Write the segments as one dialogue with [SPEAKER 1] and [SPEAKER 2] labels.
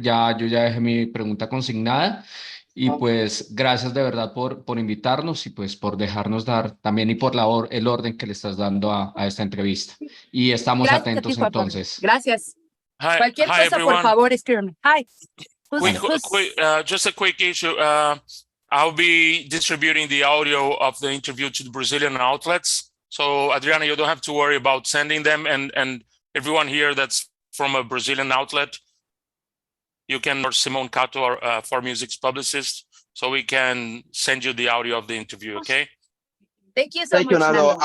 [SPEAKER 1] yo ya dejé mi pregunta consignada. Y pues gracias de verdad por invitarnos y pues por dejarnos dar también y por el orden que le estás dando a esta entrevista. Y estamos
[SPEAKER 2] Gracias a ti,
[SPEAKER 1] atentos
[SPEAKER 2] Juan Pablo.
[SPEAKER 1] entonces.
[SPEAKER 2] Gracias.
[SPEAKER 3] Hi,
[SPEAKER 2] Cualquier
[SPEAKER 3] hi
[SPEAKER 2] cosa,
[SPEAKER 3] everyone.
[SPEAKER 2] por favor, escríbeme. Hi.
[SPEAKER 3] Just a quick issue. I'll be distributing the audio of the interview to the Brazilian outlets. So Adriana, you don't have to worry about sending them, and everyone here that's from a Brazilian outlet, you can, or Simone Cato, or For Music's publicist, so we can send you the audio of the interview. Okay.
[SPEAKER 2] Thank you so
[SPEAKER 4] Thank
[SPEAKER 2] much,
[SPEAKER 4] you, Nando.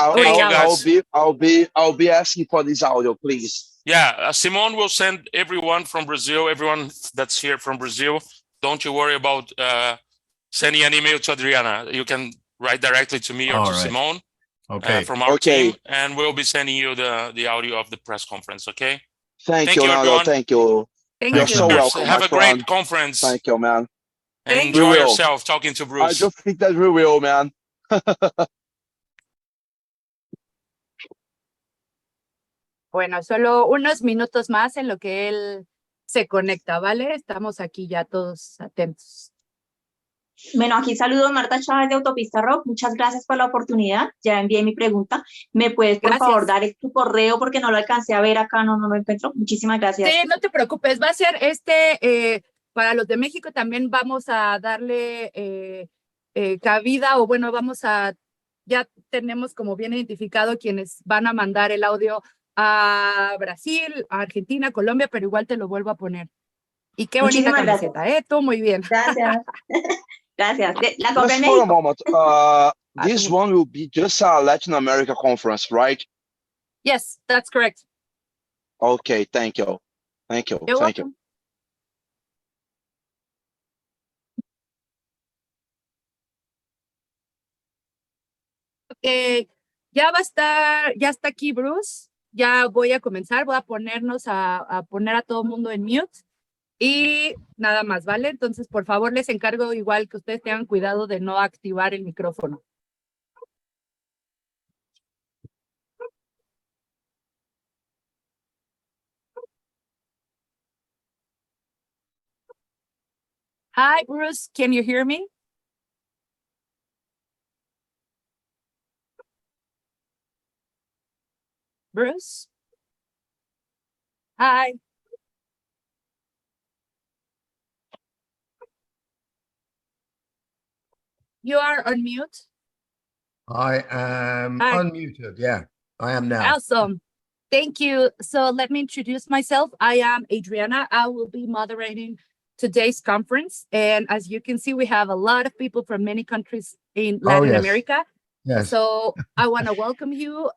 [SPEAKER 4] I'll be asking for this audio, please.
[SPEAKER 3] Yeah, Simone will send everyone from Brazil, everyone that's here from Brazil. Don't you worry about sending an email to Adriana. You can write directly to me or to Simone.
[SPEAKER 5] Okay.
[SPEAKER 3] From our team, and we'll be sending you the audio of the press conference. Okay.
[SPEAKER 4] Thank you, Nando.
[SPEAKER 3] everyone.
[SPEAKER 4] Thank you. You're so welcome.
[SPEAKER 3] Have a great conference.
[SPEAKER 4] Thank you, man.
[SPEAKER 3] And enjoy yourself talking to Bruce.
[SPEAKER 4] I just think that we will, man.
[SPEAKER 2] Bueno, solo unos minutos más en lo que él se conecta, ¿vale? Estamos aquí ya todos atentos.
[SPEAKER 6] Bueno, aquí saludo Marta Chávez de Autopista Rock. Muchas gracias por la oportunidad. Ya envié mi pregunta. ¿Me puedes, por favor, dar tu correo? Porque no lo alcancé a ver acá, no lo encuentro. Muchísimas gracias.
[SPEAKER 2] Sí, no te preocupes. Va a ser para los de México también vamos a darle cabida, o bueno, ya tenemos como bien identificado quienes van a mandar el audio a Brasil, a Argentina, Colombia, pero igual te lo vuelvo a poner. Y qué bonita camiseta, Tú muy bien.
[SPEAKER 6] Gracias. Gracias. La
[SPEAKER 4] Just for a moment. This one will be just a Latin America conference, right?
[SPEAKER 2] Yes, that's correct.
[SPEAKER 4] Okay, thank you. Thank you.
[SPEAKER 2] You're
[SPEAKER 4] thank
[SPEAKER 2] welcome. you. Ya está aquí Bruce. Ya voy a comenzar, voy a ponernos a poner a todo mundo en mute. Y nada más, ¿vale? Entonces, por favor, les encargo igual que ustedes tengan cuidado de no activar el micrófono. Hi, Bruce, can you hear me? Bruce? Hi. You are on mute.
[SPEAKER 5] I am unmuted. Yeah, I am now.
[SPEAKER 2] Awesome. Thank you. So let me introduce myself. I am Adriana. I will be moderating today's conference. And as you can see, we have a lot of people from many countries in Latin America.
[SPEAKER 5] Yes.
[SPEAKER 2] So I want to welcome you.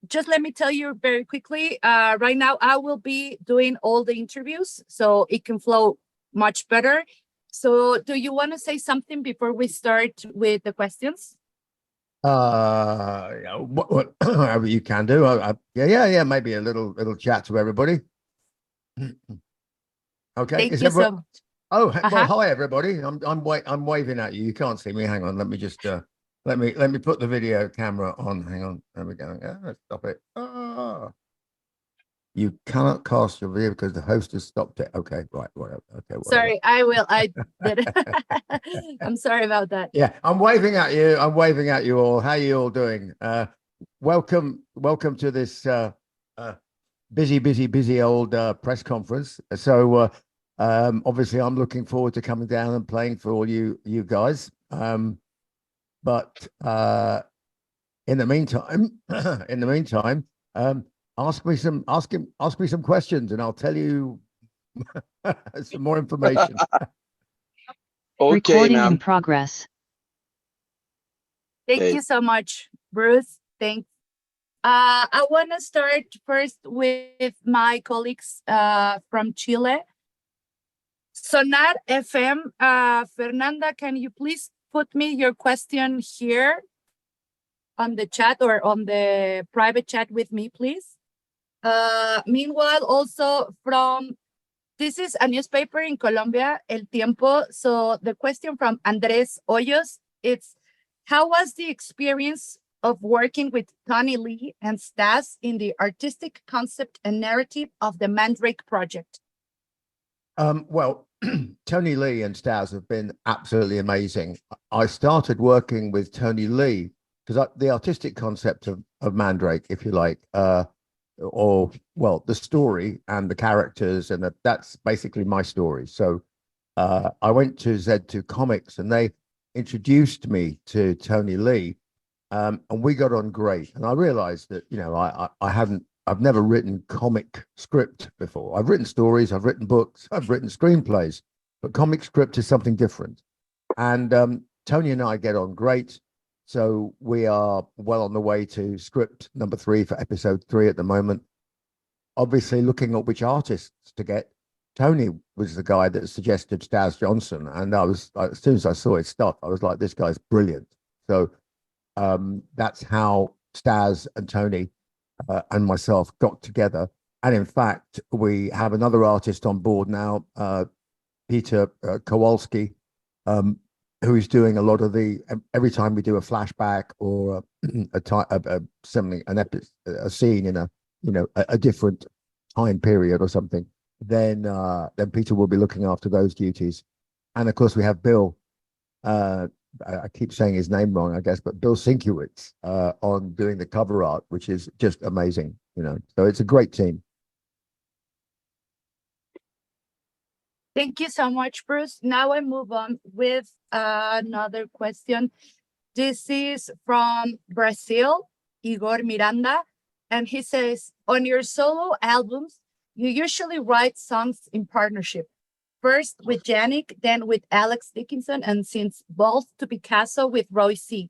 [SPEAKER 2] Just let me tell you very quickly, right now I will be doing all the interviews so it can flow much better. So do you want to say something before we start with the questions?
[SPEAKER 5] Whatever you can do. Yeah. Maybe a little chat to everybody. Okay.
[SPEAKER 2] Thank you so much.
[SPEAKER 5] Oh, well, hi everybody. I'm waving at you. You can't see me. Hang on. Let me just let me put the video camera on. Hang on. There we go. Yeah, stop it. You cannot cast your video because the host has stopped it. Okay, right, whatever. Okay, whatever.
[SPEAKER 2] Sorry, I did it. I'm sorry about that.
[SPEAKER 5] Yeah, I'm waving at you. I'm waving at you all. How are you all doing? Welcome to this busy old press conference. So obviously, I'm looking forward to coming down and playing for all you guys. But in the meantime, ask me some questions, and I'll tell you some more information.
[SPEAKER 4] Okay,
[SPEAKER 7] recording
[SPEAKER 4] ma'am.
[SPEAKER 7] in progress.
[SPEAKER 2] Thank you so much, Bruce. Thanks. I want to start first with my colleagues from Chile. Sonar FM, Fernanda, can you please put me your question here on the chat or on the private chat with me, please? Meanwhile, also this is a newspaper in Colombia, El Tiempo. So the question from Andrés Hoyos, it's, how was the experience of working with Tony Lee and Stas in the artistic concept and narrative of the Mandrake project?
[SPEAKER 5] Well, Tony Lee and Staz have been absolutely amazing. I started working with Tony Lee because the artistic concept of Mandrake, if you like, or well, the story and the characters, and that's basically my story. So I went to Z2 Comics and they introduced me to Tony Lee, and we got on great. And I realized that, you know, I've never written comic script before. I've written stories, I've written books, I've written screenplays, but comic script is something different. And Tony and I get on great. So we are well on the way to script number 3 for episode 3 at the moment. Obviously, looking at which artists to get. Tony was the guy that suggested Staz Johnson. And as soon as I saw his stuff, I was like, this guy's brilliant. So that's how Staz and Tony and myself got together. And in fact, we have another artist on board now, Peter Kowalski, who is doing a lot of every time we do a flashback or a scene in a different time period or something, then Peter will be looking after those duties. And of course we have Bill, I keep saying his name wrong, I guess, but Bill Sinkiewicz on doing the cover art, which is just amazing, you know. So it's a great team.
[SPEAKER 2] Thank you so much, Bruce. Now I move on with another question. This is from Brazil, Igor Miranda, and he says, on your solo albums, you usually write songs in partnership. First with Yannick, then with Alex Dickinson, and since Bolt to Picasso with Roy C.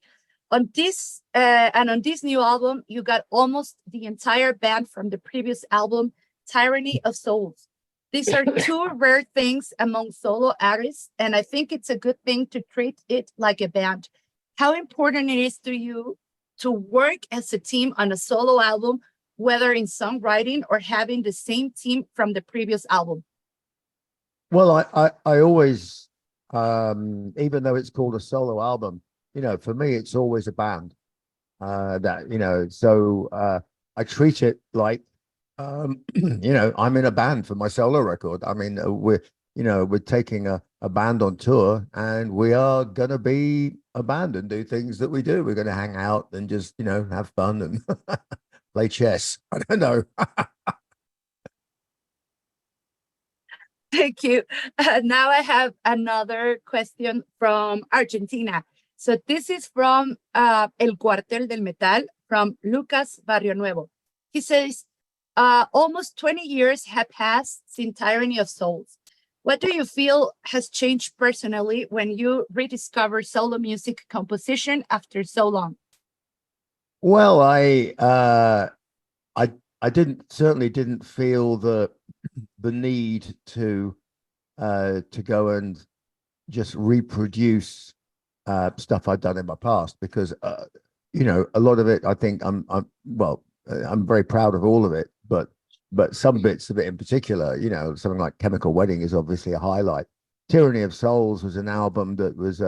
[SPEAKER 2] On this new album, you got almost the entire band from the previous album, Tyranny of Souls. These are two rare things among solo artists, and I think it's a good thing to treat it like a band. How important it is to you to work as a team on a solo album, whether in songwriting or having the same team from the previous album?
[SPEAKER 5] Well, I always, even though it's called a solo album, you know, for me, it's always a band that, you know, so I treat it like, you know, I'm in a band for my solo record. I mean, we're taking a band on tour and we are going to be a band and do things that we do. We're going to hang out and just, you know, have fun and play chess. I don't know.
[SPEAKER 2] Thank you. Now I have another question from Argentina. So this is from El Cuartel del Metal, from Lucas Barrio Nuevo. He says, almost 20 years have passed since Tyranny of Souls. What do you feel has changed personally when you rediscover solo music composition after so long?
[SPEAKER 5] Well, I certainly didn't feel the need to go and just reproduce stuff I'd done in my past, because you know, a lot of it, I think I'm very proud of all of it, but some bits of it in particular, you know, something like Chemical Wedding is obviously a highlight. Tyranny of Souls was an album that was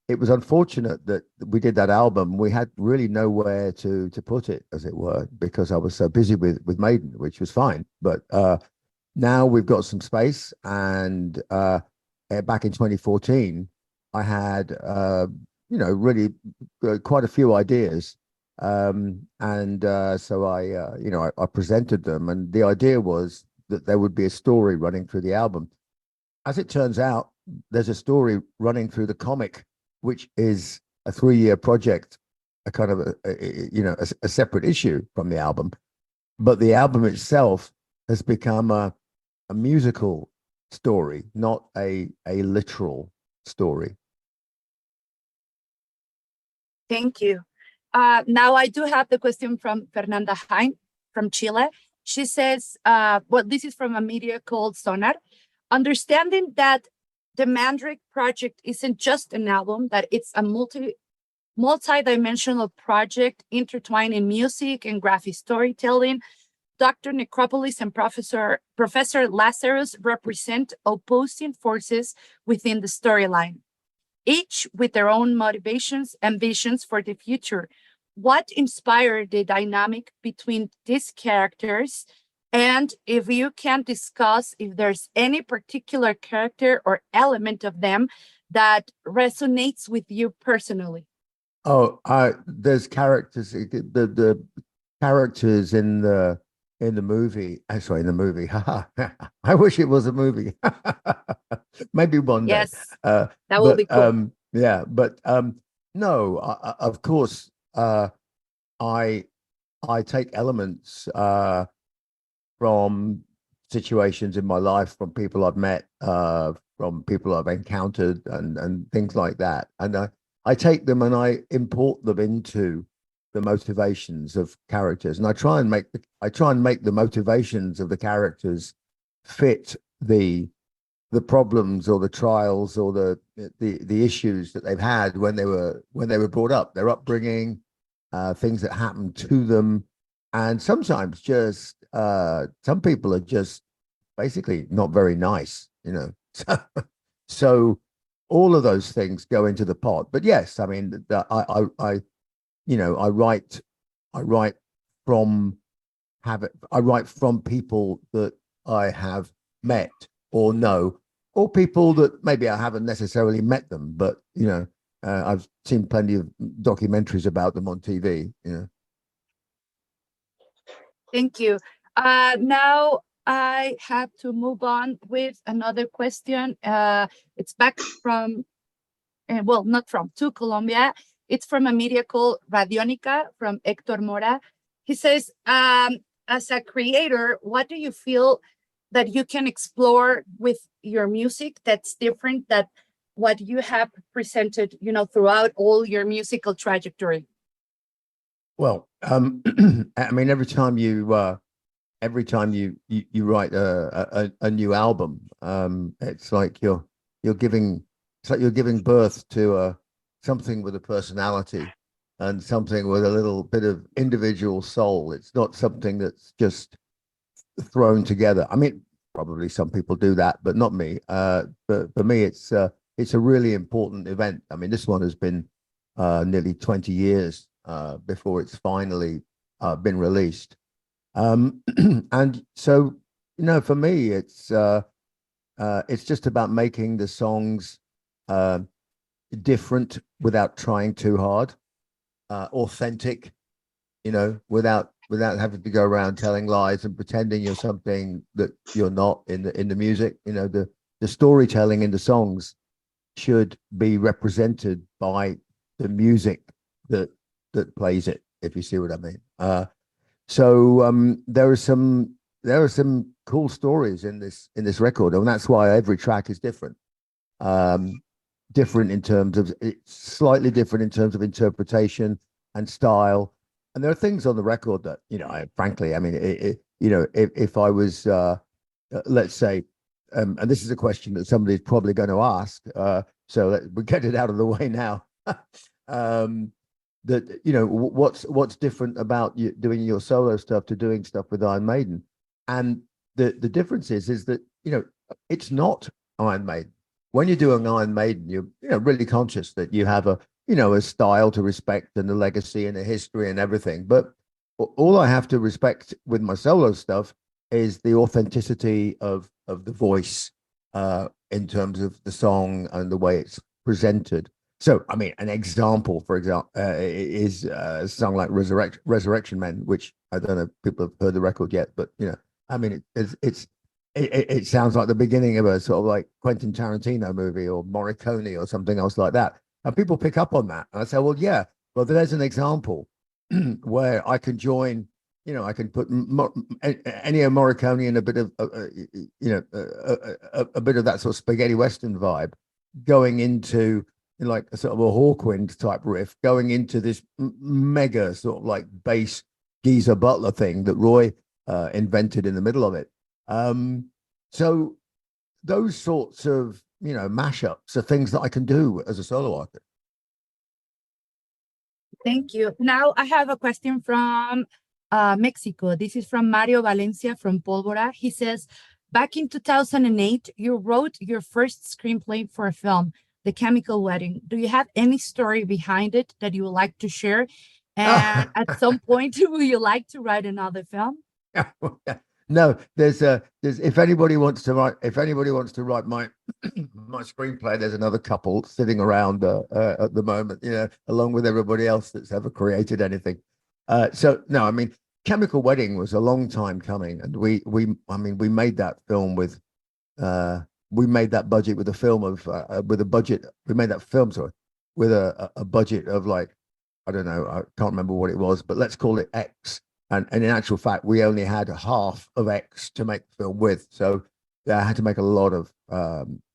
[SPEAKER 5] it was unfortunate that we did that album. We had really nowhere to put it, as it were, because I was so busy with Maiden, which was fine. But now we've got some space, and back in 2014, I had you know, really quite a few ideas, so I you know, I presented them, and the idea was that there would be a story running through the album. As it turns out, there's a story running through the comic, which is a 3-year project, a kind of a separate issue from the album. But the album itself has become a musical story, not a literal story.
[SPEAKER 2] Thank you. Now I do have the question from Fernanda Hein from Chile. She says, well, this is from a media called Sonar. Understanding that the Mandrake project isn't just an album, that it's a multi-dimensional project intertwined in music and graphic storytelling, Dr. Necropolis and Professor Lazarus represent opposing forces within the storyline, each with their own motivations and visions for the future. What inspired the dynamic between these characters And if you can discuss if there's any particular character or element of them that resonates with you personally.
[SPEAKER 5] Oh, there's characters. The characters in the movie. Sorry, in the movie. I wish it was a movie. Maybe one day.
[SPEAKER 2] Yes, that will be cool.
[SPEAKER 5] Yeah, but no. Of course, I take elements from situations in my life, from people I've met, from people I've encountered, and things like that. And I take them and I import them into the motivations of characters, and I try and make the motivations of the characters fit the problems or the trials or the issues that they've had when they were brought up, their upbringing, things that happened to them. And sometimes just some people are just basically not very nice, you know. So all of those things go into the pot. But yes, I mean, I write from people that I have met or know, or people that maybe I haven't necessarily met them, but you know, I've seen plenty of documentaries about them on TV. You know.
[SPEAKER 2] Thank you. Now I have to move on with another question. It's back from, well, not from, to Colombia. It's from a media called Radionica from Hector Mora. He says, as a creator, what do you feel that you can explore with your music that's different than what you have presented, you know, throughout all your musical trajectory?
[SPEAKER 5] Well, I mean, every time you write a new album, it's like you're giving birth to something with a personality and something with a little bit of individual soul. It's not something that's just thrown together. I mean, probably some people do that, but not me. But for me, it's a really important event. I mean, this one has been nearly 20 years before it's finally been released. And so, you know, for me, it's just about making the songs different without trying too hard, authentic, you know, without having to go around telling lies and pretending you're something that you're not in the music. You know, the storytelling in the songs should be represented by the music that plays it, if you see what I mean. So there are some cool stories in this record, and that's why every track is different. Different in terms of, it's slightly different in terms of interpretation and style. And there are things on the record that, you know, frankly, I mean, you know, if I was, let's say, and this is a question that somebody's probably going to ask, so we get it out of the way now. That, you know, what's different about you doing your solo stuff to doing stuff with Iron Maiden? And the difference is that, you know, it's not Iron Maiden. When you're doing Iron Maiden, you're, you know, really conscious that you have a style to respect and a legacy and a history and everything. But all I have to respect with my solo stuff is the authenticity of the voice in terms of the song and the way it's presented. So, I mean, an example, for example, is a song like Resurrection Men, which I don't know if people have heard the record yet, but, you know, I mean, it sounds like the beginning of a sort of like Quentin Tarantino movie or Morricone or something else like that. And people pick up on that. And I say, well, yeah, well, there's an example where I can join, you know, I can put Ennio Morricone in a bit of, you know, a bit of that sort of spaghetti Western vibe going into like a sort of a Hawkwind type riff, going into this mega sort of like bass Geezer Butler thing that Roy invented in the middle of it. So those sorts of, you know, mashups are things that I can do as a solo artist.
[SPEAKER 2] Thank you. Now I have a question from Mexico. This is from Mario Valencia from Pólvora. He says, back in 2008, you wrote your first screenplay for a film, The Chemical Wedding. Do you have any story behind it that you would like to share? And at some point, will you like to write another film?
[SPEAKER 5] No, there's if anybody wants to write my my screenplay, there's another couple sitting around at the moment, along with everybody else that's ever created anything. So no, I mean, Chemical Wedding was a long time coming, and we made that film with we made that budget with a film of with a budget. We made that film, sorry, with a budget of like, I don't know, I can't remember what it was, but let's call it X. And in actual fact, we only had half of X to make the film with. So I had to make a lot of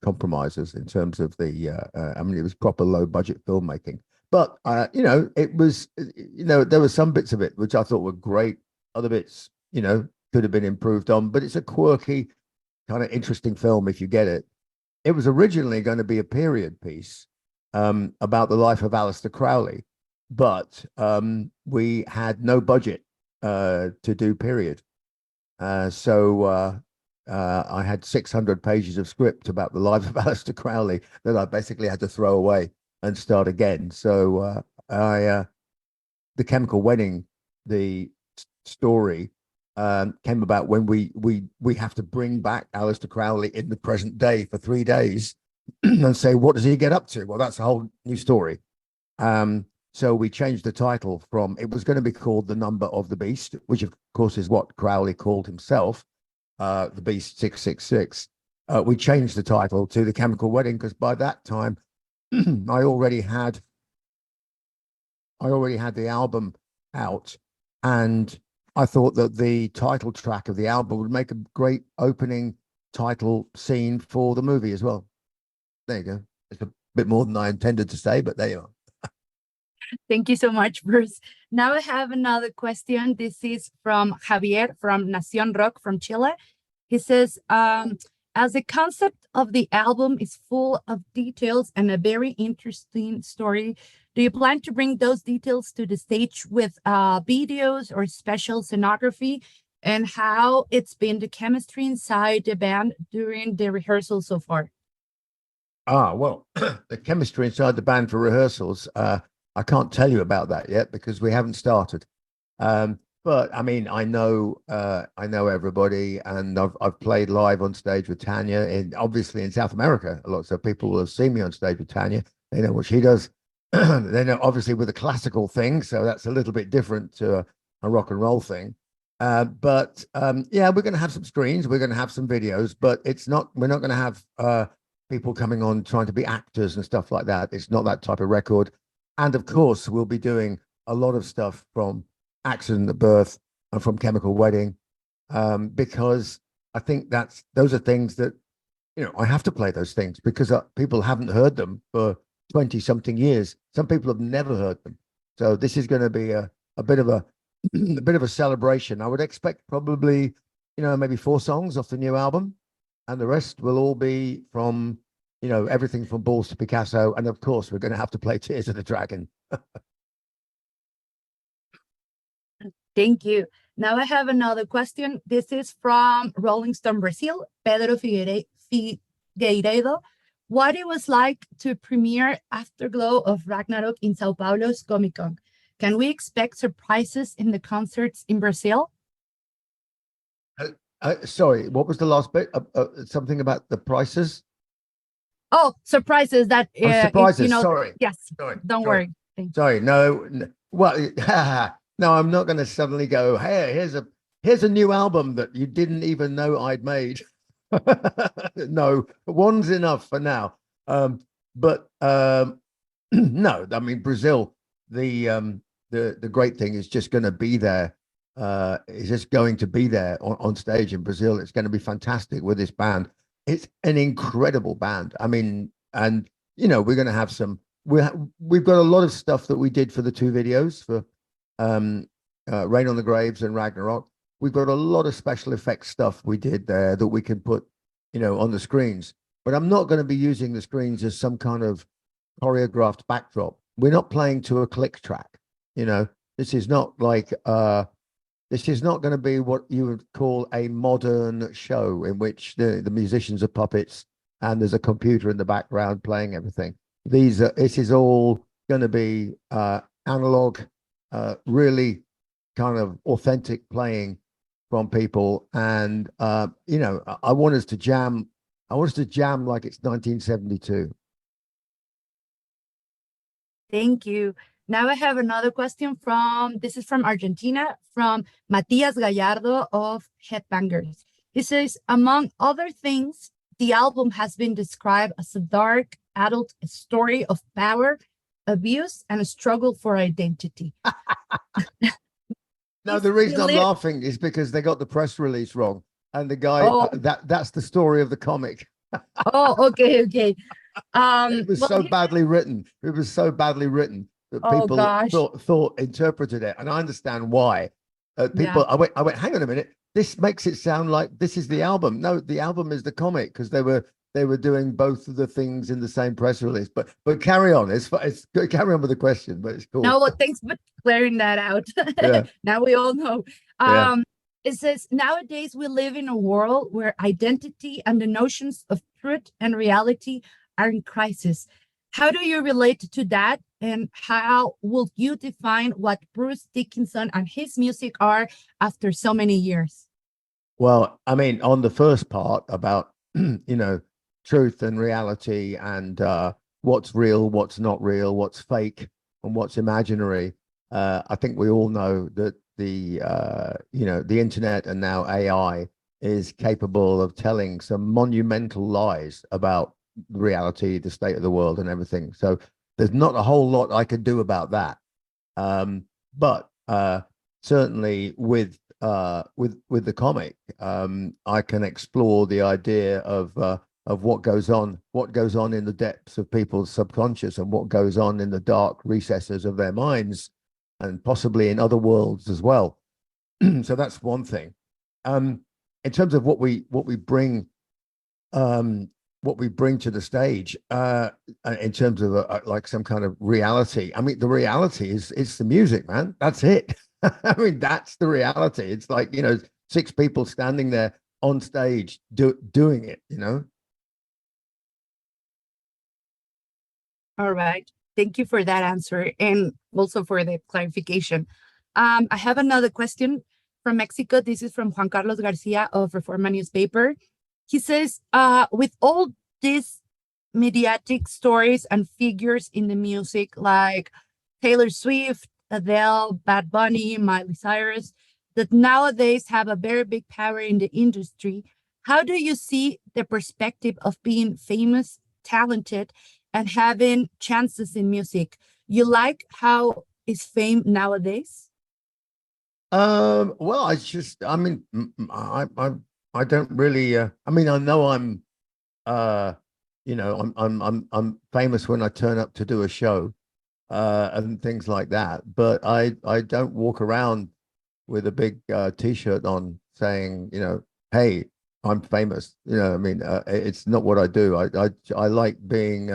[SPEAKER 5] compromises in terms of the, I mean, it was proper low budget filmmaking. But, it was, there were some bits of it which I thought were great. Other bits, could have been improved on. But it's a quirky, kind of interesting film if you get it. It was originally going to be a period piece about the life of Aleister Crowley. But we had no budget to do period. So I had 600 pages of script about the life of Aleister Crowley that I basically had to throw away and start again. So the Chemical Wedding, the story came about when we have to bring back Aleister Crowley in the present day for 3 days and say, what does he get up to? Well, that's a whole new story. So we changed the title from, it was going to be called The Number of the Beast, which of course is what Crowley called himself, the Beast 666. We changed the title to The Chemical Wedding because by that time I already had the album out, and I thought that the title track of the album would make a great opening title scene for the movie as well. There you go. It's a bit more than I intended to say, but there you are.
[SPEAKER 2] Thank you so much, Bruce. Now I have another question. This is from Javier from Nación Rock from Chile. He says, as the concept of the album is full of details and a very interesting story, do you plan to bring those details to the stage with videos or special scenography? And how it's been the chemistry inside the band during the rehearsal so far?
[SPEAKER 5] Well, the chemistry inside the band for rehearsals, I can't tell you about that yet because we haven't started. But I mean, I know everybody, and I've played live on stage with Tanya, obviously in South America a lot. So people will have seen me on stage with Tanya. They know what she does. They know obviously with a classical thing, so that's a little bit different to a rock and roll thing. But yeah, we're going to have some screens, we're going to have some videos, but we're not going to have people coming on trying to be actors and stuff like that. It's not that type of record. And of course, we'll be doing a lot of stuff from Accident at Birth and from Chemical Wedding, because I think those are things that, I have to play those things because people haven't heard them for 20 something years. Some people have never heard them. So this is going to be a bit of a celebration. I would expect probably, maybe 4 songs off the new album, and the rest will all be from, everything from Balls to Picasso. And of course, we're going to have to play Tears of the Dragon.
[SPEAKER 2] Thank you. Now I have another question. This is from Rolling Stone Brazil, Pedro Figueiredo. What it was like to premiere Afterglow of Ragnarok in Sao Paulo's Comic Con. Can we expect surprises in the concerts in Brazil?
[SPEAKER 5] Sorry, what was the last bit? Something about the prices?
[SPEAKER 2] Oh, surprises that
[SPEAKER 5] surprises. Sorry.
[SPEAKER 2] Yes.
[SPEAKER 5] Sorry.
[SPEAKER 2] Don't worry.
[SPEAKER 5] Sorry. No. Well, no, I'm not going to suddenly go, hey, here's a new album that you didn't even know I'd made. No, one's enough for now. But no, I mean, Brazil, the great thing is just going to be there. Is just going to be there on stage in Brazil. It's going to be fantastic with this band. It's an incredible band. I mean, and we're going to have we've got a lot of stuff that we did for the 2 videos for Rain on the Graves and Ragnarok. We've got a lot of special effects stuff we did there that we can put, on the screens. But I'm not going to be using the screens as some kind of choreographed backdrop. We're not playing to a click track. This is not like this is not going to be what you would call a modern show in which the musicians are puppets and there's a computer in the background playing everything. This is all going to be analog, really kind of authentic playing from people, and you know, I want us to jam. I want us to jam like it's 1972.
[SPEAKER 2] Thank you. Now I have another question this is from Argentina, from Matias Gallardo of Headbangers. He says, among other things, the album has been described as a dark adult story of power, abuse, and a struggle for identity.
[SPEAKER 5] No, the reason I'm laughing is because they got the press release wrong, and the guy that's the story of the comic.
[SPEAKER 2] Oh, okay.
[SPEAKER 5] It was so badly written. It was so badly written that people thought interpreted it, and I understand why. People, I went. Hang on a minute. This makes it sound like this is the album. No, the album is the comic, because they were doing both of the things in the same press release. But carry on. It's carry on with the question. But it's cool.
[SPEAKER 2] No, well, thanks for clearing that out.
[SPEAKER 5] Yeah.
[SPEAKER 2] Now we all know. It says, nowadays we live in a world where identity and the notions of truth and reality are in crisis. How do you relate to that? And how will you define what Bruce Dickinson and his music are after so many years?
[SPEAKER 5] Well, I mean, on the first part about, you know, truth and reality, and what's real, what's not real, what's fake, and what's imaginary. I think we all know that you know, the internet and now AI is capable of telling some monumental lies about reality, the state of the world, and everything. So there's not a whole lot I could do about that. But certainly with the comic, I can explore the idea of what goes on in the depths of people's subconscious, and what goes on in the dark recesses of their minds, and possibly in other worlds as well. So that's one thing. In terms of what we bring to the stage, in terms of like some kind of reality. I mean, the reality is it's the music, man. That's it. I mean, that's the reality. It's like, you know, 6 people standing there on stage doing it, you know.
[SPEAKER 2] All right. Thank you for that answer, and also for the clarification. I have another question from Mexico. This is from Juan Carlos Garcia of Reforma newspaper. He says, with all these mediatic stories and figures in the music, like Taylor Swift, Adele, Bad Bunny, Miley Cyrus, that nowadays have a very big power in the industry, how do you see the perspective of being famous, talented, and having chances in music? You like how is fame nowadays?
[SPEAKER 5] Well, I mean, I don't really. I mean, I know I'm, you know, I'm famous when I turn up to do a show, and things like that. But I don't walk around with a big T-shirt on saying, you know, hey, I'm famous. You know, I mean, it's not what I do. I like being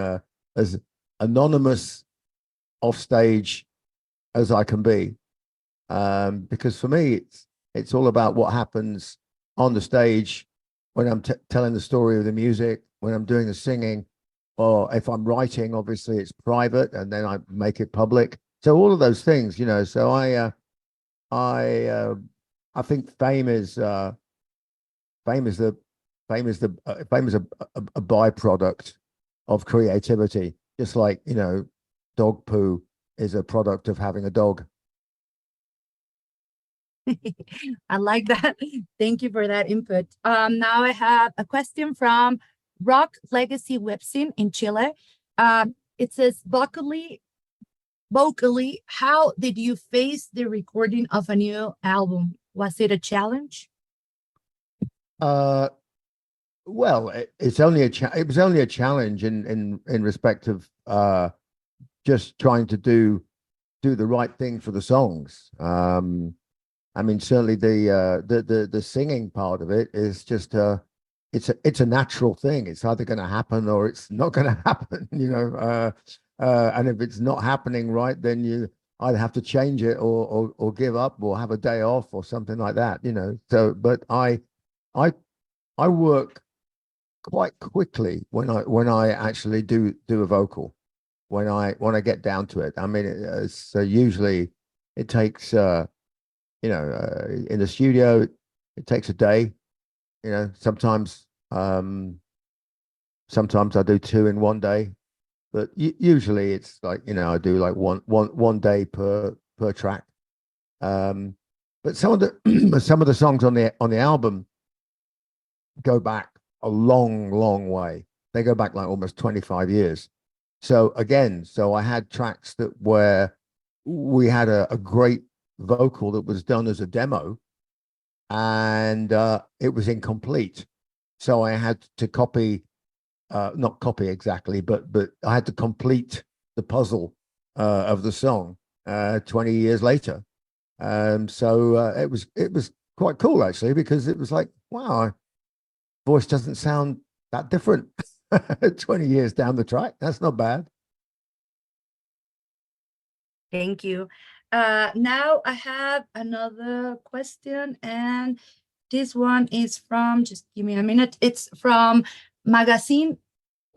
[SPEAKER 5] as anonymous off stage as I can be, because for me, it's all about what happens on the stage when I'm telling the story of the music, when I'm doing the singing, or if I'm writing. Obviously, it's private, and then I make it public. So all of those things, you know. So I think fame is a byproduct of creativity, just like, you know, dog poo is a product of having a dog.
[SPEAKER 2] I like that. Thank you for that input. Now I have a question from Rock Legacy Webzine in Chile. It says, vocally, how did you face the recording of a new album? Was it a challenge?
[SPEAKER 5] Well, it was only a challenge in respect of just trying to do the right thing for the songs. I mean, certainly the singing part of it is just it's a natural thing. It's either going to happen or it's not going to happen, you know. And if it's not happening right, then you either have to change it or give up or have a day off or something like that, you know. So, but I work quite quickly when I actually do a vocal, when I get down to it. I mean, so usually it takes. You know, in the studio, It takes a day, you know. Sometimes I do 2 in one day, but usually it's like, you know, I do like one day per track. But some of the songs on the album go back a long way. They go back like almost 25 years. So again, I had tracks where we had a great vocal that was done as a demo, and it was incomplete. So I had to not copy exactly, but I had to complete the puzzle of the song 20 years later. So it was quite cool actually, because it was like, wow, voice doesn't sound that different 20 years down the track. That's not bad.
[SPEAKER 2] Thank you. Now I have another question, and this one is from, just give me a minute. It's from Magazine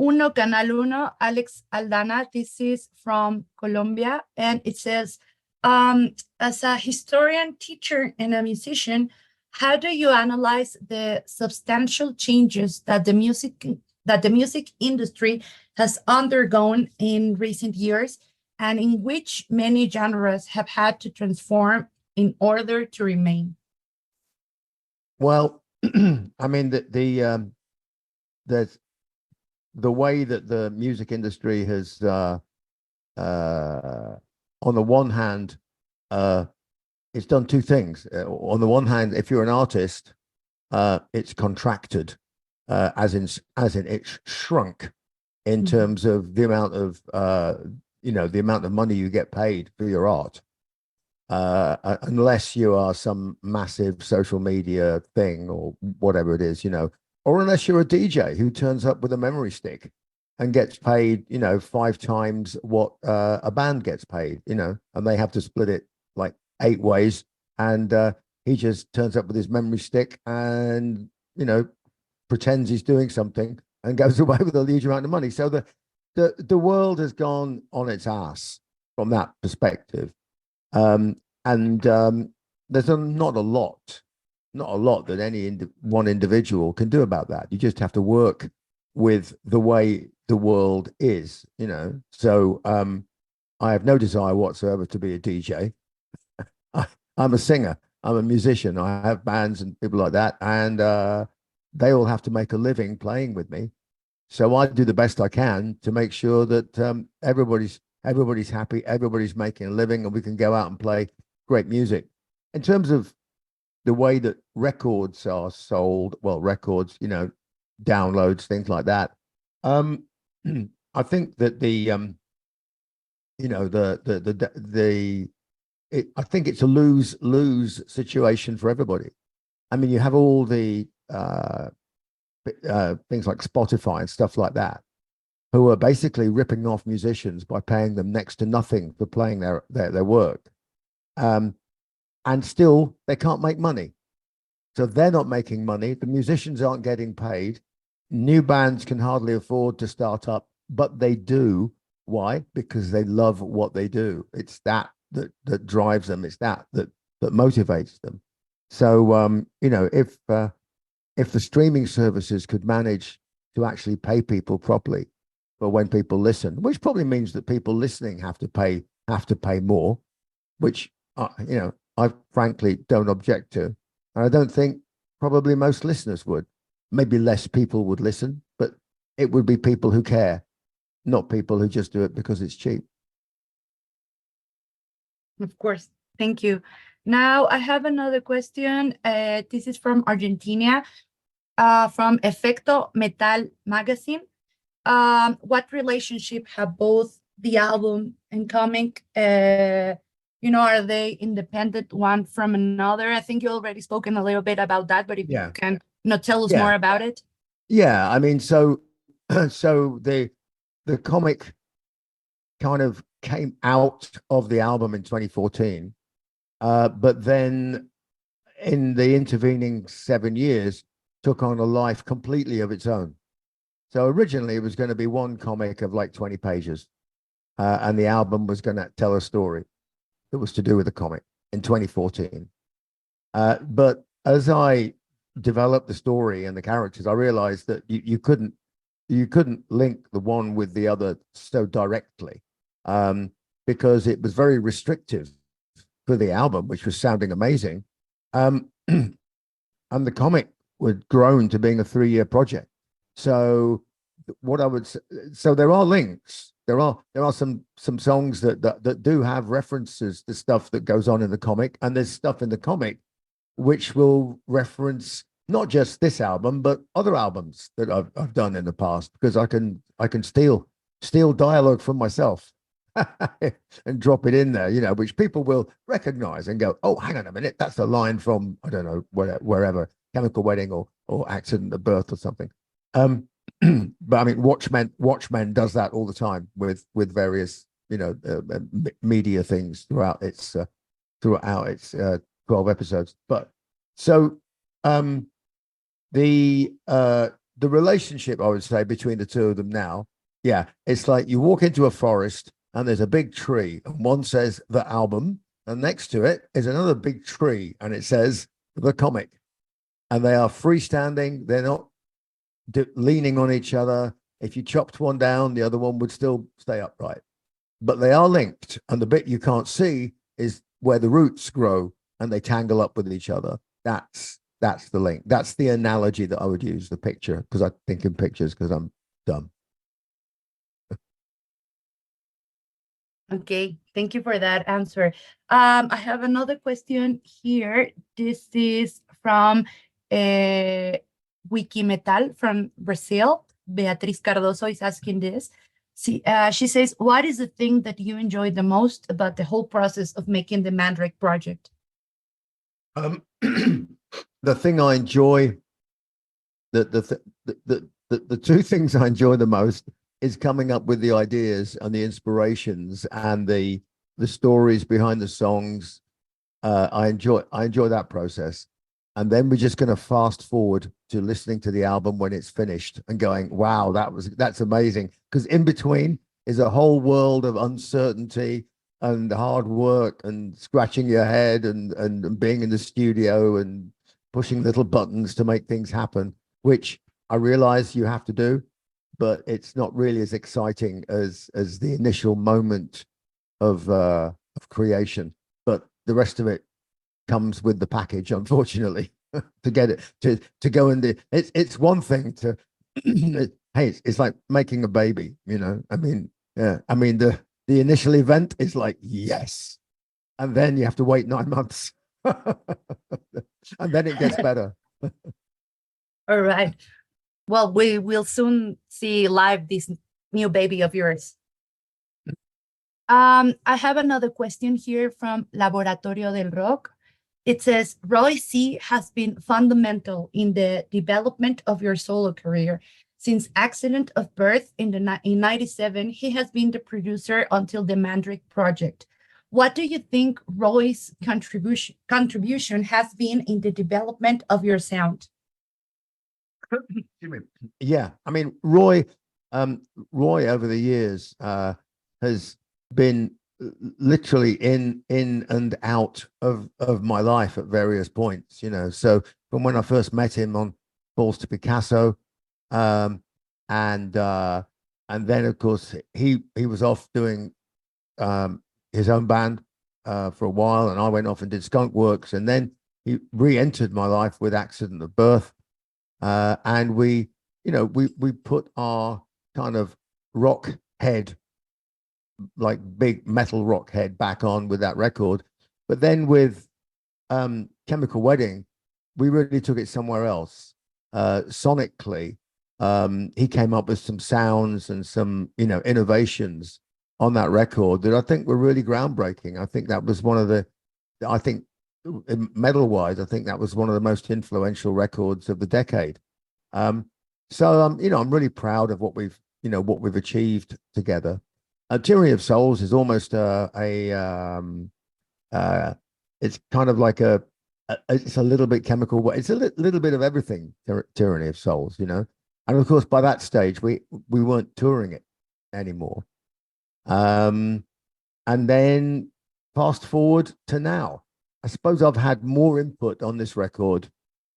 [SPEAKER 2] Uno, Canal Uno, Alex Aldana. This is from Colombia, and it says, as a historian, teacher, and a musician, how do you analyze the substantial changes that the music industry has undergone in recent years, and in which many genres have had to transform in order to remain?
[SPEAKER 5] Well, I mean, the way that the music industry has, on the one hand, it's done two things. On the one hand, if you're an artist, it's contracted, as in it's shrunk in terms of the amount of the amount of money you get paid for your art, unless you are some massive social media thing or whatever it is, or unless you're a DJ who turns up with a memory stick and gets paid, 5 times what a band gets paid, and they have to split it like 8 ways, and he just turns up with his memory stick and pretends he's doing something and goes away with a huge amount of money. So the world has gone on its ass from that perspective, and there's not a lot that any one individual can do about that. You just have to work with the way the world is, So I have no desire whatsoever to be a DJ. I'm a singer. I'm a musician. I have bands and people like that, and they all have to make a living playing with me. So I do the best I can to make sure that everybody's happy, everybody's making a living, and we can go out and play great music. In terms of the way that records are sold, well, records, downloads, things like that. I think that I think it's a lose situation for everybody. I mean, you have all the things like Spotify and stuff like that, who are basically ripping off musicians by paying them next to nothing for playing their work, and still they can't make money. So they're not making money. The musicians aren't getting paid. New bands can hardly afford to start up, but they do. Why? Because they love what they do. It's that drives them. It's that motivates them. So if the streaming services could manage to actually pay people properly for when people listen, which probably means that people listening have to pay more, which I frankly don't object to, and I don't think probably most listeners would. Maybe less people would listen, but it would be people who care, not people who just do it because it's cheap.
[SPEAKER 2] Of course. Thank you. Now I have another question. This is from Argentina, from Efecto Metal magazine. What relationship have both the album and comic? Are they independent one from another? I think you already spoken a little bit about that, but if you can tell us more about it.
[SPEAKER 5] Yeah, I mean, so the comic kind of came out of the album in 2014, but then in the intervening 7 years took on a life completely of its own. So originally it was going to be one comic of like 20 pages, and the album was going to tell a story that was to do with the comic in 2014. But as I developed the story and the characters, I realized that you couldn't link the one with the other so directly, because it was very restrictive for the album, which was sounding amazing. And the comic had grown to being a 3-year project. So what I would say, so there are links. There are some songs that do have references to stuff that goes on in the comic, and there's stuff in the comic which will reference not just this album but other albums that I've done in the past, because I can steal dialogue from myself and drop it in there, you know, which people will recognize and go, oh, hang on a minute, that's a line from, I don't know, wherever, Chemical Wedding or Accident at Birth or something. But I mean, Watchmen does that all the time with various, you know, media things throughout its 12 episodes. But so the relationship, I would say, between the two of them now, yeah, it's like you walk into a forest and there's a big tree, and one says the album, and next to it is another big tree, and it says the comic, and they are freestanding. They're not leaning on each other. If you chopped one down, the other one would still stay upright, but they are linked. And the bit you can't see is where the roots grow and they tangle up with each other. That's the link. That's the analogy that I would use, the picture, because I think in pictures because I'm dumb.
[SPEAKER 2] Okay, thank you for that answer. I have another question here. This is from Wikimetal from Brazil. Beatriz Cardoso is asking this. She says, what is the thing that you enjoy the most about the whole process of making the Mandrake project?
[SPEAKER 5] The thing I enjoy, the two things I enjoy the most is coming up with the ideas and the inspirations and the stories behind the songs. I enjoy that process. And then we're just going to fast forward to listening to the album when it's finished and going, wow, that's amazing. Because in between is a whole world of uncertainty and hard work and scratching your head and being in the studio and pushing little buttons to make things happen, which I realize you have to do, but it's not really as exciting as the initial moment of creation. But the rest of it comes with the package, unfortunately. To get it to go in it's one thing to hey, it's like making a baby, you know. I mean, yeah, I mean the initial event is like, yes, and then you have to wait 9 months and then it gets better.
[SPEAKER 2] All right. Well, we will soon see live this new baby of yours. I have another question here from Laboratorio del Rock. It says, Roy C. has been fundamental in the development of your solo career. Since Accident of Birth in 97, he has been the producer until the Mandrake project. What do you think Roy's contribution has been in the development of your sound?
[SPEAKER 5] Excuse me. Yeah, I mean, Roy over the years has been literally in and out of my life at various points, you know. So from when I first met him on Balls to Picasso, and then of course he was off doing his own band for a while, and I went off and did Skunk Works, and then he re-entered my life with Accident of Birth, and we put our kind of rock head, like big metal rock head, back on with that record. But then with Chemical Wedding, we really took it somewhere else. Sonically, he came up with some sounds and some, you know, innovations on that record that I think were really groundbreaking. I think that was one of the, I think metal wise, I think that was one of the most influential records of the decade. So you know, I'm really proud of what we've achieved together. Tyranny of Souls is almost it's kind of like it's a little bit chemical. It's a little bit of everything. Tyranny of Souls, you know. And of course, by that stage, we weren't touring it anymore. And then fast forward to now, I suppose I've had more input on this record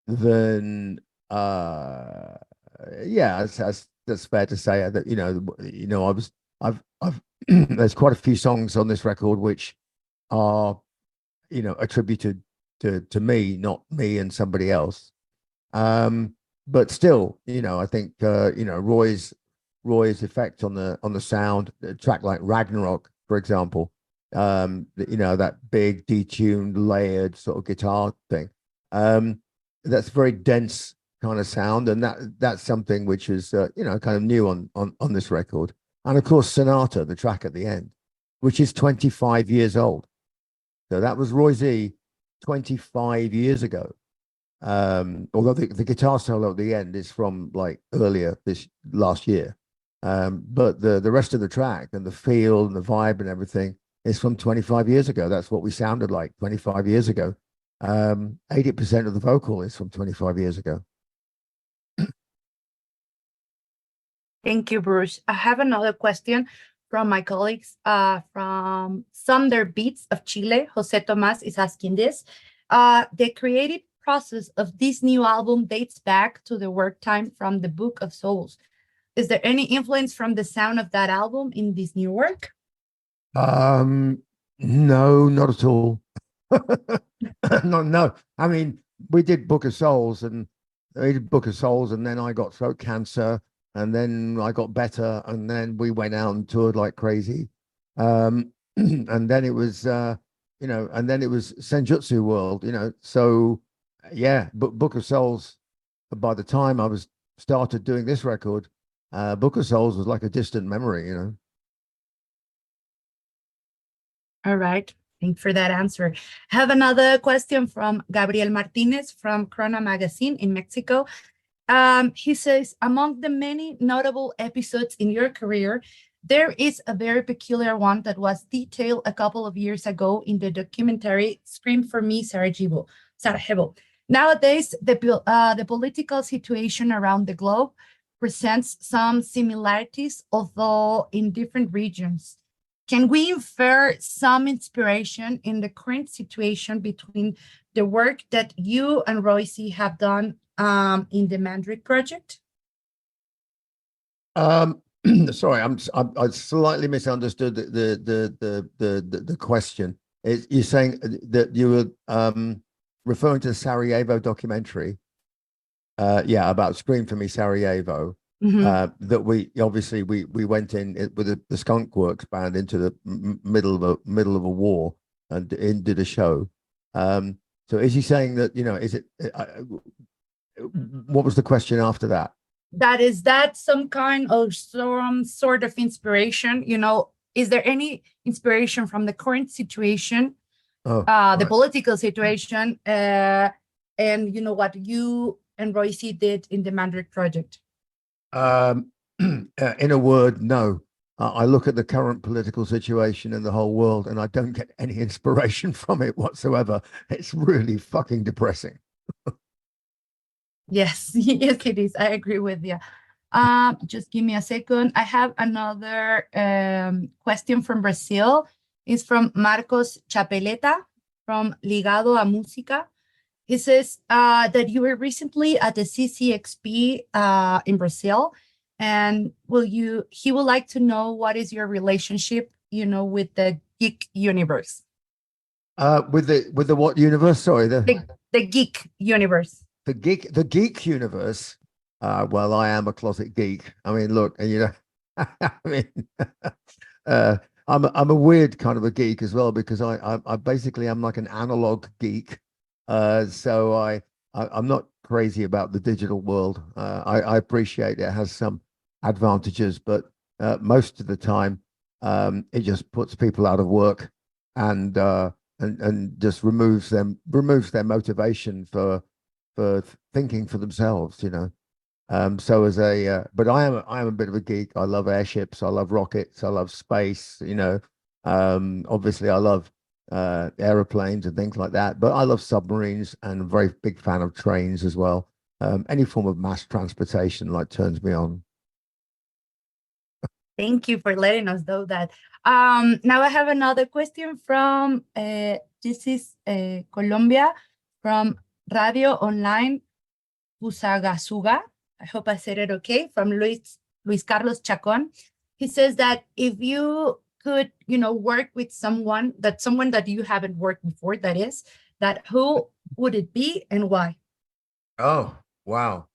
[SPEAKER 5] than yeah, that's fair to say. That I've there's quite a few songs on this record which are attributed to me, not me and somebody else. But still, I think Roy's effect on the sound, a track like Ragnarok, for example, that big detuned layered sort of guitar thing, that's very dense kind of sound, and that's something which is kind of new on this record. And of course Sonata, the track at the end, which is 25 years old. So that was Roy Z 25 years ago. Although the guitar solo at the end is from like earlier this last year, but the rest of the track and the feel and the vibe and everything is from 25 years ago. That's what we sounded like 25 years ago. 80% of the vocal is from 25 years ago.
[SPEAKER 2] Thank you, Bruce. I have another question from my colleagues from Thunder Beats of Chile. Jose Tomas is asking this. The creative process of this new album dates back to the work time from the Book of Souls. Is there any influence from the sound of that album in this new work?
[SPEAKER 5] No, not at all. No. I mean, we did Book of Souls, and then I got throat cancer, and then I got better, and then we went out and toured like crazy. And then it was and then it was Senjutsu World, so yeah, but Book of Souls, by the time I started doing this record, Book of Souls was like a distant memory,
[SPEAKER 2] All right. Thanks for that answer. I have another question from Gabriel Martinez from Corona Magazine in Mexico. He says, among the many notable episodes in your career, there is a very peculiar one that was detailed a couple of years ago in the documentary Scream for Me, Sarajevo. Nowadays, the political situation around the globe presents some similarities, although in different regions. Can we infer some inspiration in the current situation between the work that you and Royce have done in the Mandrake project?
[SPEAKER 5] Sorry, I slightly misunderstood the question. You're saying that you were referring to the Sarajevo documentary, about Scream for Me Sarajevo.
[SPEAKER 2] Mm-hmm.
[SPEAKER 5] That we went in with the Skunk Works band into the middle of a war and did a show. So is he saying that is it? What was the question after that?
[SPEAKER 2] Is that some kind of some sort of inspiration? Is there any inspiration from the current situation, the political situation, and what you and Royce did in the Mandrake project?
[SPEAKER 5] In a word, no. I look at the current political situation in the whole world, and I don't get any inspiration from it whatsoever. It's really fucking depressing.
[SPEAKER 2] Yes, it is. I agree with you. Just give me a second. I have another question from Brazil. It's from Marcos Chapeleta from Ligado a Música. He says that you were recently at the CCXP in Brazil, and he would like to know what is your relationship, with the geek universe.
[SPEAKER 5] With the what universe? Sorry,
[SPEAKER 2] the geek universe.
[SPEAKER 5] The geek universe. Well, I am a closet geek. I mean, look, I mean, I'm a weird kind of a geek as well, because I basically am like an analog geek. So I'm not crazy about the digital world. I appreciate it has some advantages, but most of the time, it just puts people out of work and just removes their motivation for thinking for themselves, So but I am a bit of a geek. I love airships, I love rockets, I love space, obviously I love aeroplanes and things like that, but I love submarines, and I'm a very big fan of trains as well. Any form of mass transportation turns me on.
[SPEAKER 2] Thank you for letting us know that. Now I have another question from This is Colombia from Radio Online Pusagasuga. I hope I said it okay. From Luis Carlos Chacon. He says that if you could, work with someone that you haven't worked before, that who would it be and why?
[SPEAKER 5] Oh, wow.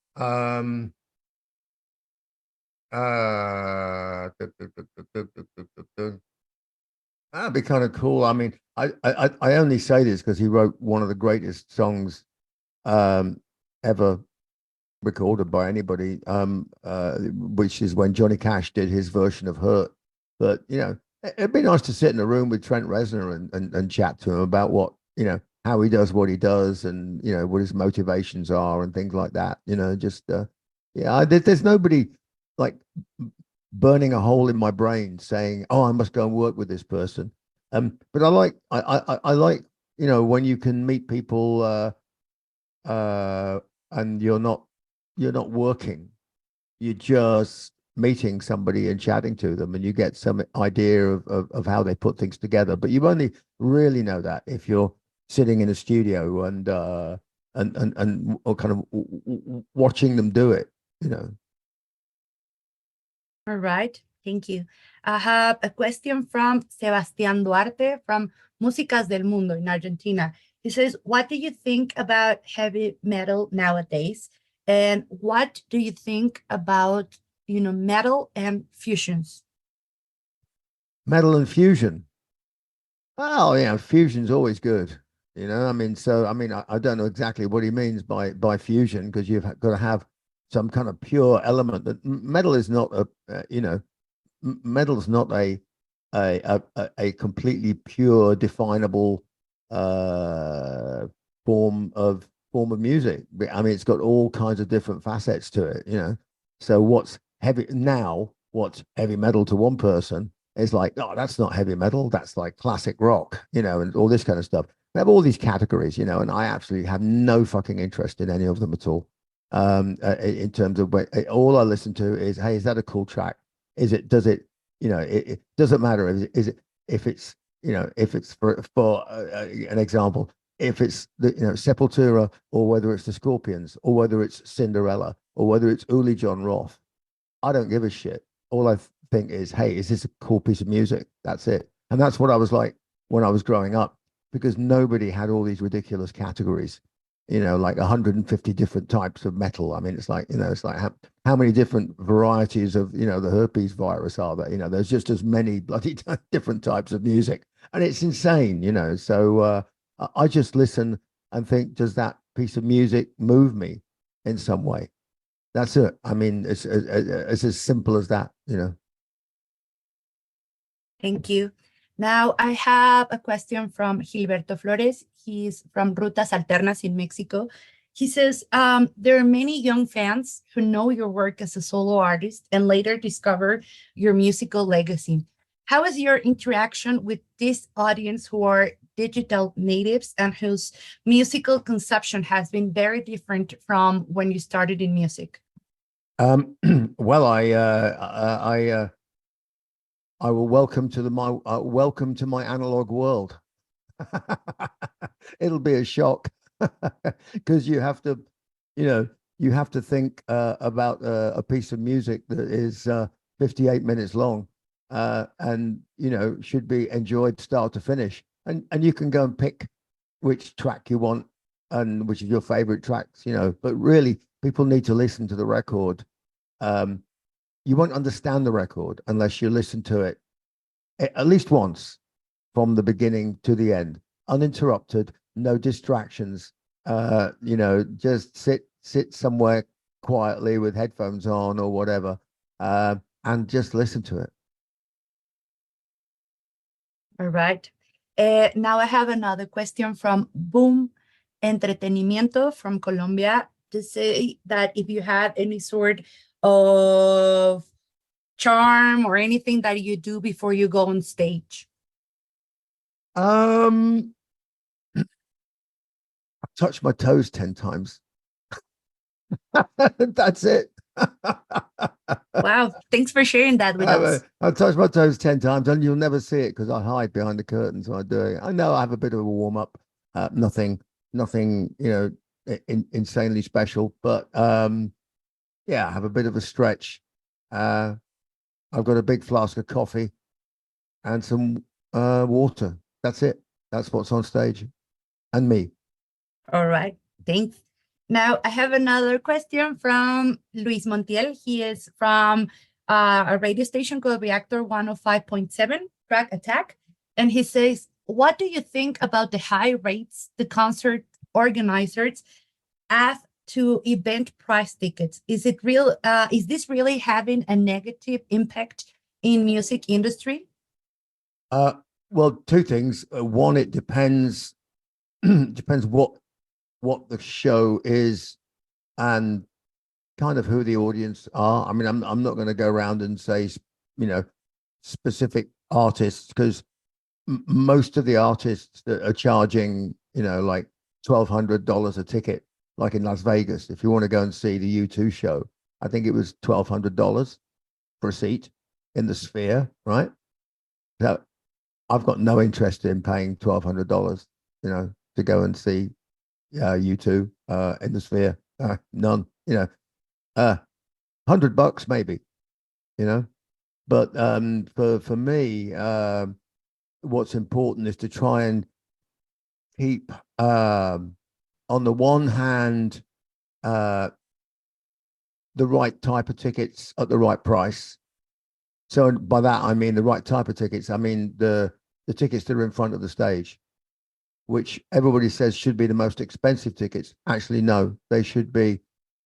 [SPEAKER 5] That'd be kind of cool. I mean, I only say this because he wrote one of the greatest songs ever recorded by anybody, which is when Johnny Cash did his version of Hurt. But it'd be nice to sit in a room with Trent Reznor and chat to him about what, how he does what he does, and what his motivations are and things like that. There's nobody like burning a hole in my brain saying, oh, I must go and work with this person. But I like when you can meet people and you're not working, you're just meeting somebody and chatting to them, and you get some idea of how they put things together. But you only really know that if you're sitting in a studio and or kind of watching them do it,
[SPEAKER 2] All right, thank you. I have a question from Sebastián Duarte from Músicas del Mundo in Argentina. He says, what do you think about heavy metal nowadays? And what do you think about, metal and fusions?
[SPEAKER 5] Metal and fusion. Oh, yeah, fusion's always good. I don't know exactly what he means by fusion, because you've got to have some kind of pure element. That metal is not metal is not a completely pure, definable form of music. I mean, it's got all kinds of different facets to it. So what's heavy metal to one person is like, oh, that's not heavy metal, that's like classic rock, and all this kind of stuff. We have all these categories, and I absolutely have no fucking interest in any of them at all. In terms of all I listen to is, hey, is that a cool track? It doesn't matter if it's for an example, if it's the Sepultura, or whether it's the Scorpions, or whether it's Cinderella, or whether it's Uli John Roth. I don't give a shit. All I think is, hey, is this a cool piece of music? That's it. And that's what I was like when I was growing up, because nobody had all these ridiculous categories, like 150 different types of metal. I mean, it's like, how many different varieties of, the herpes virus are there? There's just as many bloody different types of music, and it's insane, So I just listen and think, does that piece of music move me in some way? That's it. I mean, it's as simple as that,
[SPEAKER 2] Thank you. Now I have a question from Gilberto Flores. He's from Rutas Alternas in Mexico. He says, there are many young fans who know your work as a solo artist and later discover your musical legacy. How is your interaction with this audience who are digital natives and whose musical conception has been very different from when you started in music?
[SPEAKER 5] Well, I will welcome to my analog world. It'll be a shock because you have to think about a piece of music that is 58 minutes long and should be enjoyed start to finish, and you can go and pick which track you want and which is your favorite tracks, but really people need to listen to the record. You won't understand the record unless you listen to it at least once from the beginning to the end, uninterrupted, no distractions. Just sit somewhere quietly with headphones on or whatever, and just listen to it.
[SPEAKER 2] All right. Now I have another question from Boom Entretenimiento from Colombia to say that if you had any sort of charm or anything that you do before you go on stage.
[SPEAKER 5] I've touched my toes 10 times. That's it.
[SPEAKER 2] Wow, thanks for sharing that with us.
[SPEAKER 5] I'll touch my toes 10 times and you'll never see it because I hide behind the curtains when I do it. I know I have a bit of a warm up, nothing, insanely special, but yeah, I have a bit of a stretch. I've got a big flask of coffee and some water. That's it. That's what's on stage, and me.
[SPEAKER 2] All right, thanks. Now I have another question from Luis Montiel. He is from a radio station called Reactor 105.7, Track Attack. And he says, what do you think about the high rates the concert organizers add to event price tickets? Is it real? Is this really having a negative impact in music industry?
[SPEAKER 5] Well, two things. One, it depends what the show is and kind of who the audience are. I mean, I'm not going to go around and say, specific artists, because most of the artists that are charging, like $1,200 a ticket, like in Las Vegas, if you want to go and see the U2 show, I think it was $1,200 for a seat in the Sphere, right? So I've got no interest in paying $1,200, to go and see U2 in the Sphere. None, $100 maybe, but for me, what's important is to try and keep on the one hand the right type of tickets at the right price. So by that I mean the right type of tickets. I mean the tickets that are in front of the stage, which everybody says should be the most expensive tickets. Actually, no, they should be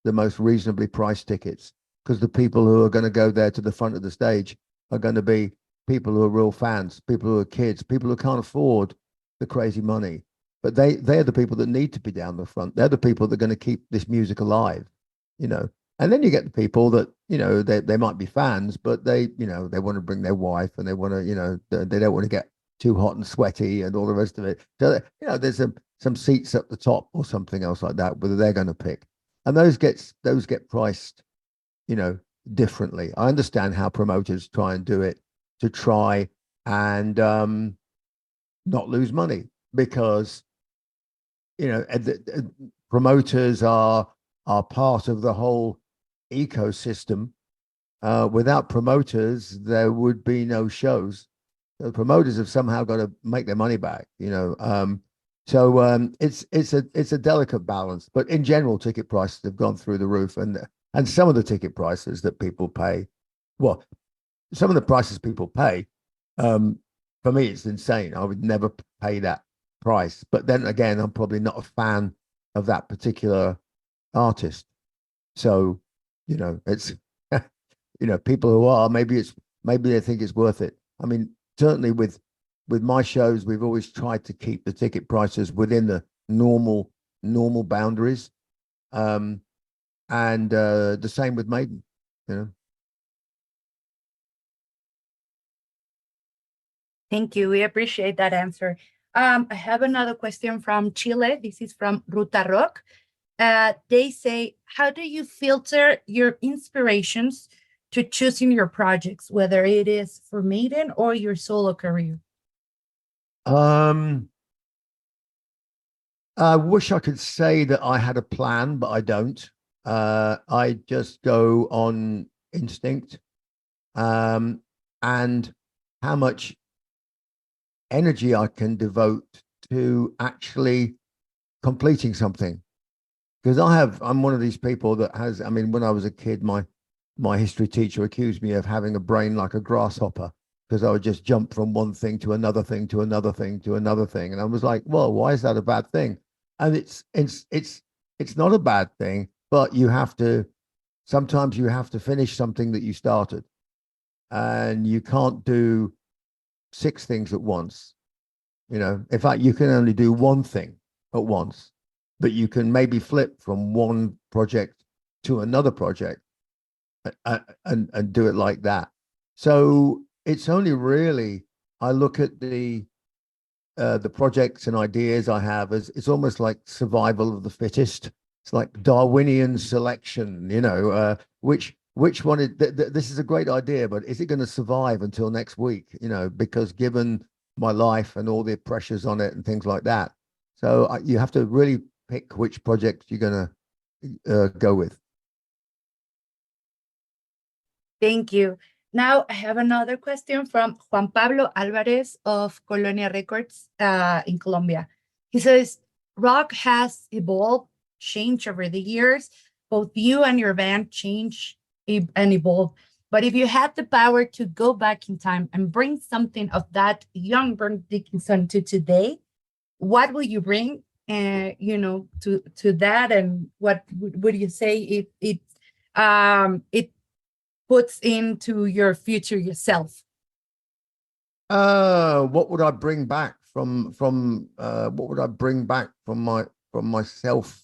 [SPEAKER 5] the most reasonably priced tickets, because the people who are going to go there to the front of the stage are going to be people who are real fans, people who are kids, people who can't afford the crazy money. But they're the people that need to be down the front. They're the people that are going to keep this music alive, And then you get the people that, they might be fans, but they want to bring their wife and they want to, they don't want to get too hot and sweaty and all the rest of it. So, there's some seats at the top or something else like that, whether they're going to pick. And those get priced, differently. I understand how promoters try and do it to try and not lose money, because, promoters are part of the whole ecosystem. Without promoters, there would be no shows. The promoters have somehow got to make their money back, So it's a delicate balance. But in general, ticket prices have gone through the roof, and some of the ticket prices that people pay, well, some of the prices people pay, for me, it's insane. I would never pay that price. But then again, I'm probably not a fan of that particular artist. So, it's people who are, maybe they think it's worth it. I mean, certainly with my shows, we've always tried to keep the ticket prices within the normal boundaries, and the same with Maiden.
[SPEAKER 2] Thank you. We appreciate that answer. I have another question from Chile. This is from Ruta Rock. They say, how do you filter your inspirations to choosing your projects, whether it is for Maiden or your solo career?
[SPEAKER 5] I wish I could say that I had a plan, but I don't. I just go on instinct, and how much energy I can devote to actually completing something. Because I'm one of these people that has, I mean, when I was a kid, my history teacher accused me of having a brain like a grasshopper, because I would just jump from one thing to another thing to another thing to another thing. And I was like, well, why is that a bad thing? And it's not a bad thing, but sometimes you have to finish something that you started, and you can't do 6 things at once. In fact, you can only do one thing at once, but you can maybe flip from one project to another project and do it like that. So it's only really, I look at the projects and ideas I have as, it's almost like survival of the fittest. It's like Darwinian selection, which which one is this is a great idea, but is it going to survive until next week? You know, because given my life and all the pressures on it and things like that. So you have to really pick which project you're going to go with.
[SPEAKER 2] Thank you. Now I have another question from Juan Pablo Alvarez of Colonia Records in Colombia. He says, rock has evolved, changed over the years. Both you and your band change and evolve. But if you had the power to go back in time and bring something of that young Bruce Dickinson to today, what will you bring, you know, to that? And what would you say it puts into your future yourself?
[SPEAKER 5] What would I bring back from what would I bring back from myself?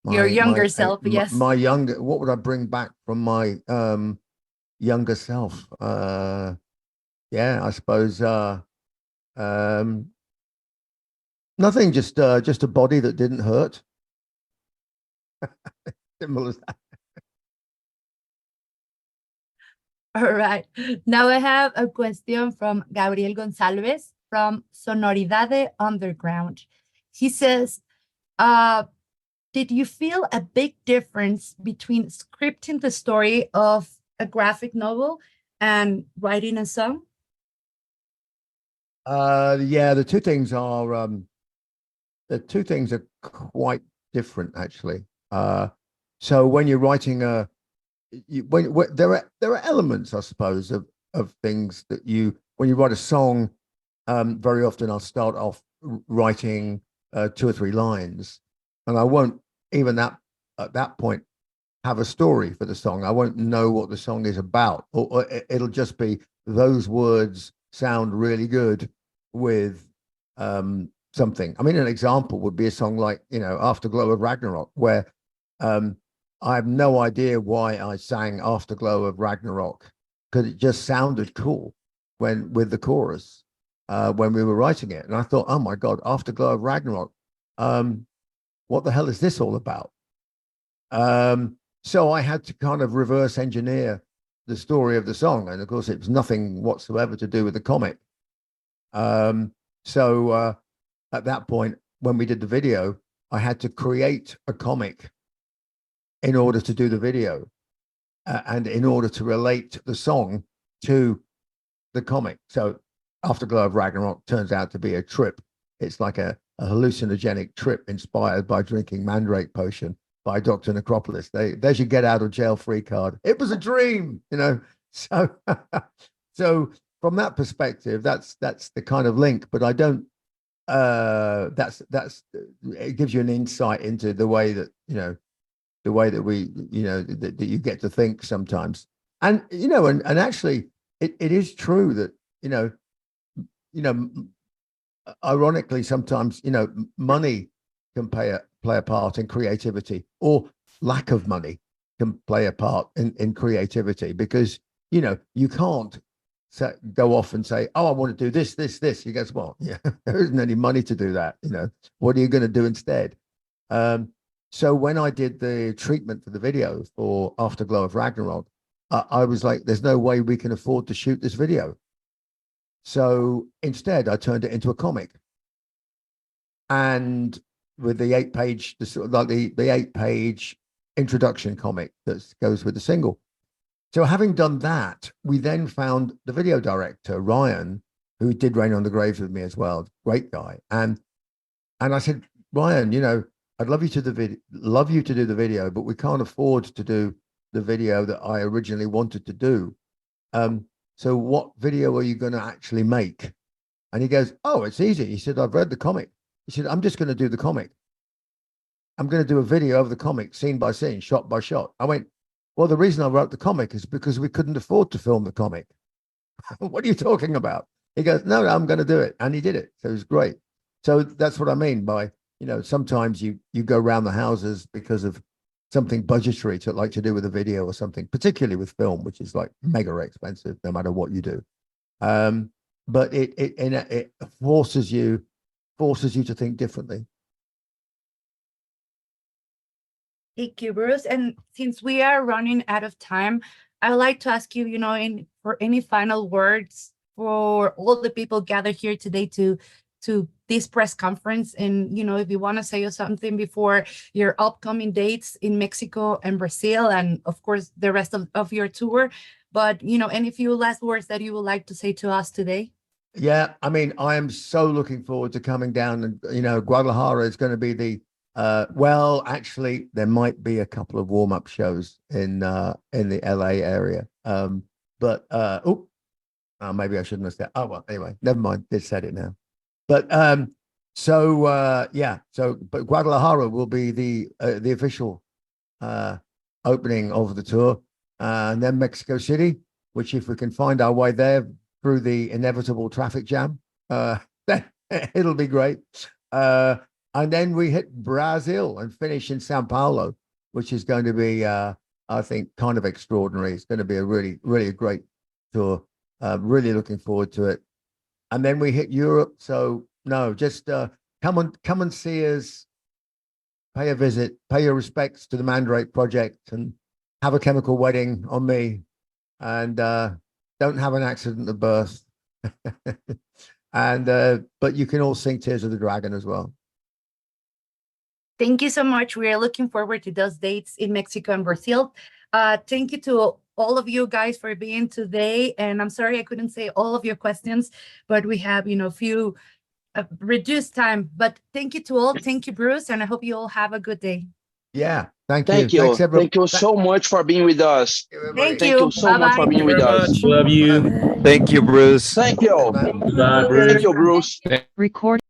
[SPEAKER 2] Your younger self, yes.
[SPEAKER 5] My younger, what would I bring back from my younger self? Yeah, I suppose nothing, just a body that didn't hurt. Simple as that.
[SPEAKER 2] All right. Now I have a question from Gabriel Gonzalez from Sonoridade Underground. He says, did you feel a big difference between scripting the story of a graphic novel and writing a song?
[SPEAKER 5] Yeah, the two things are quite different, actually. So when you're writing when there are elements, I suppose, of things that when you write a song, very often I'll start off writing 2 or 3 lines, and I won't even at that point have a story for the song. I won't know what the song is about, or it'll just be those words sound really good with something. I mean, an example would be a song like, you know, Afterglow of Ragnarok, where I have no idea why I sang Afterglow of Ragnarok, because it just sounded cool with the chorus when we were writing it. And I thought, oh my God, Afterglow of Ragnarok. What the hell is this all about? So I had to kind of reverse engineer the story of the song. And of course, it was nothing whatsoever to do with the comic. So at that point, when we did the video, I had to create a comic in order to do the video and in order to relate the song to the comic. So Afterglow of Ragnarok turns out to be a trip. It's like a hallucinogenic trip inspired by drinking Mandrake Potion by Dr. Necropolis. There's your get out of jail free card. It was a dream, you know. So so from that perspective, that's the kind of link. But I don't that's it gives you an insight into the way that, you know, the way that we, you know, that you get to think sometimes. And, you know, and actually it is true that, you know, ironically, sometimes, you know, money can play a part in creativity, or lack of money can play a part in creativity, because, you know, you can't go off and say, oh, I want to do this. You guess what? Yeah, there isn't any money to do that. You know, what are you going to do instead? So when I did the treatment for the video for Afterglow of Ragnarok, I was like, there's no way we can afford to shoot this video. So instead, I turned it into a comic. And with the 8-page, the 8-page introduction comic that goes with the single. So having done that, we then found the video director, Ryan, who did Rain on the Graves with me as well. Great guy. And I said, Ryan, you know, I'd love you to do the video, but we can't afford to do the video that I originally wanted to do. So what video are you going to actually make? And he goes, oh, it's easy. He said, I've read the comic. He said, I'm just going to do the comic. I'm going to do a video of the comic, scene by scene, shot by shot. I went, well, the reason I wrote the comic is because we couldn't afford to film the comic. What are you talking about? He goes, no, I'm going to do it. And he did it. So it was great. So that's what I mean by, you know, sometimes you go around the houses because of something budgetary to do with a video or something, particularly with film, which is like mega expensive no matter what you do. But it forces you to think differently.
[SPEAKER 2] Thank you, Bruce. And since we are running out of time, I would like to ask you, for any final words for all the people gathered here today to this press conference, and if you want to say something before your upcoming dates in Mexico and Brazil, and of course the rest of your tour, but any few last words that you would like to say to us today.
[SPEAKER 5] Yeah, I mean, I am so looking forward to coming down, and Guadalajara is going to be the well, actually there might be a couple of warm-up shows in the LA area, but maybe I shouldn't have said. Oh well, anyway, never mind, just said it now. But but Guadalajara will be the official opening of the tour, and then Mexico City, which if we can find our way there through the inevitable traffic jam, then it'll be great. And then we hit Brazil and finish in Sao Paulo, which is going to be, I think, kind of extraordinary. It's going to be a really, really great tour. Really looking forward to it. And then we hit Europe. So no, just come and see us, pay a visit, pay your respects to the Mandrake Project, and have a chemical wedding on me, and don't have an accident at birth. And but you can all sing Tears of the Dragon as well.
[SPEAKER 2] Thank you so much. We are looking forward to those dates in Mexico and Brazil. Thank you to all of you guys for being today. And I'm sorry I couldn't say all of your questions, but we have, few reduced time. But thank you to all. Thank you, Bruce. And I hope you all have a good day.
[SPEAKER 5] Yeah. Thank you.
[SPEAKER 4] Thank you.
[SPEAKER 5] Thanks, everybody.
[SPEAKER 4] Thank you so much for being with us.
[SPEAKER 2] Thank
[SPEAKER 4] Thank
[SPEAKER 2] you.
[SPEAKER 4] you so much for
[SPEAKER 2] Bye-bye.
[SPEAKER 4] being with us.
[SPEAKER 7] Love you.
[SPEAKER 8] Thank you, Bruce.
[SPEAKER 4] Thank you.
[SPEAKER 7] Bye, Bruce.
[SPEAKER 4] Thank you, Bruce.
[SPEAKER 9] Record.